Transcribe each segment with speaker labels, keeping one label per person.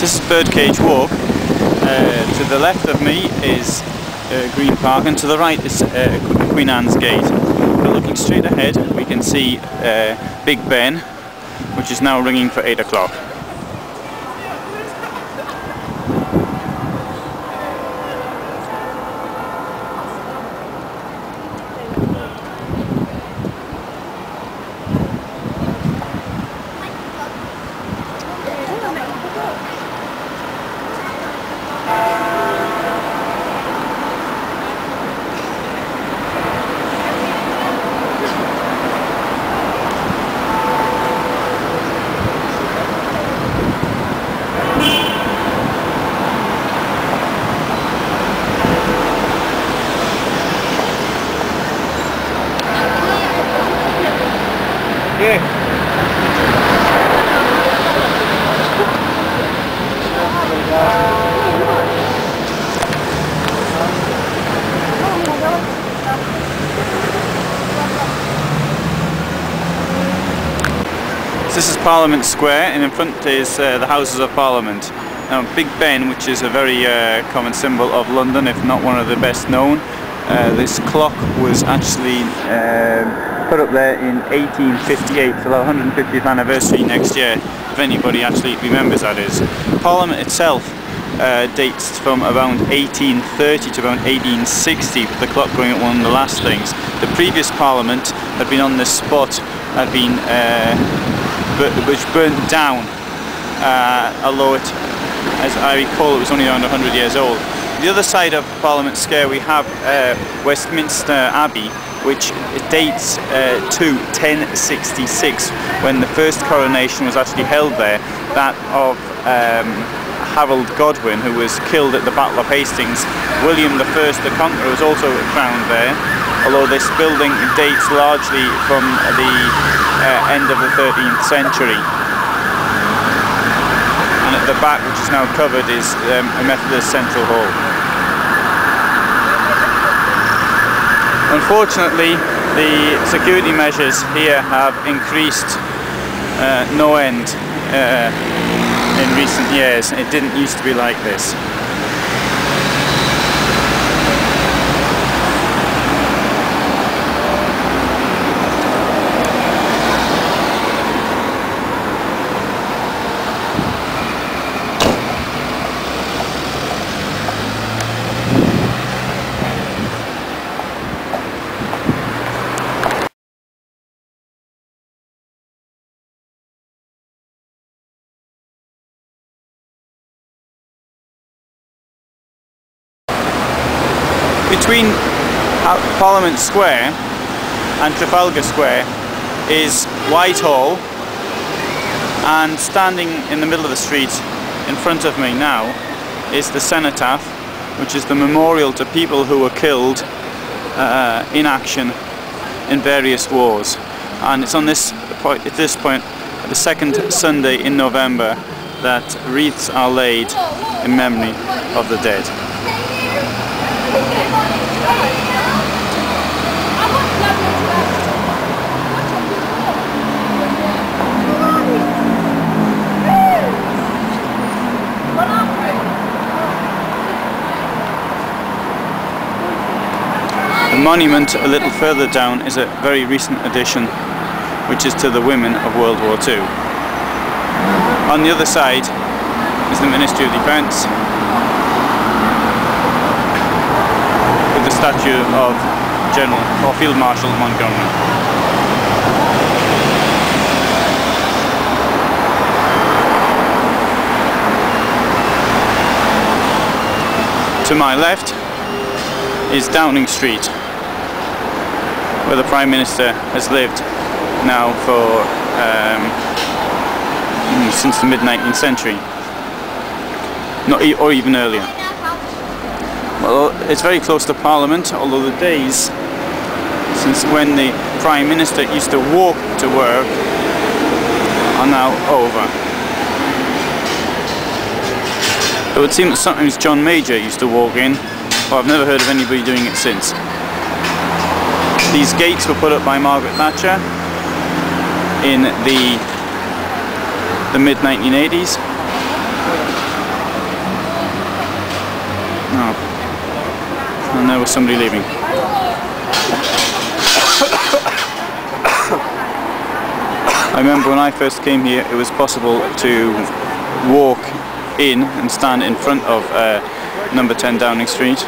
Speaker 1: This is Birdcage Walk. To the left of me is Green Park, and to the right is Queen Anne's Gate. But looking straight ahead, we can see Big Ben, which is now ringing for 8 o'clock. This is Parliament Square, and in front is the Houses of Parliament. Now, Big Ben, which is a very common symbol of London, if not one of the best known, this clock was actually put up there in 1858, so our 150th anniversary next year, if anybody actually remembers, that is. Parliament itself dates from around 1830 to around 1860, with the clock going at one of the last things. The previous Parliament had been on this spot, had been which burnt down, although it, as I recall, it was only around 100 years old. The other side of Parliament Square we have Westminster Abbey, which dates to 1066, when the first coronation was actually held there, that of Harold Godwin, who was killed at the Battle of Hastings. William I the Conqueror was also crowned there, although this building dates largely from the end of the 13th century. And at the back, which is now covered, is a Methodist Central Hall. Unfortunately, the security measures here have increased no end in recent years. It didn't used to be like this. Between Parliament Square and Trafalgar Square is Whitehall, and standing in the middle of the street in front of me now is the cenotaph, which is the memorial to people who were killed in action in various wars. And it's on this point, at this point, the second Sunday in November, that wreaths are laid in memory of the dead. The monument a little further down is a very recent addition, which is to the women of World War II. On the other side is the Ministry of Defence, with the statue of General or Field Marshal Montgomery. To my left is Downing Street, where the Prime Minister has lived now for since the mid-19th century, or even earlier. Well, it's very close to Parliament, although the days since when the Prime Minister used to walk to work are now over. It would seem that sometimes John Major used to walk in, but I've never heard of anybody doing it since. These gates were put up by Margaret Thatcher in the mid-1980s, Oh. And there was somebody leaving. I remember when I first came here, it was possible to walk in and stand in front of number 10 Downing Street.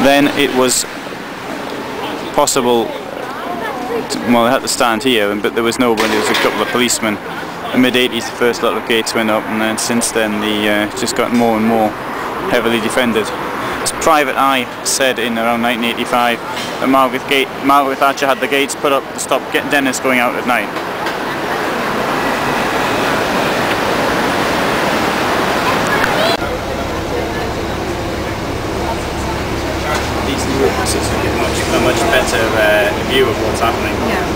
Speaker 1: Then it was possible well, I had to stand here, but there was nobody. There was a couple of policemen. In the mid-80s, the first lot of gates went up, and then since then, it's just got more and more heavily defended. As Private Eye said in around 1985, that Margaret Thatcher had the gates put up to stop Dennis going out at night. These new offices give a much better view of what's happening. Yeah.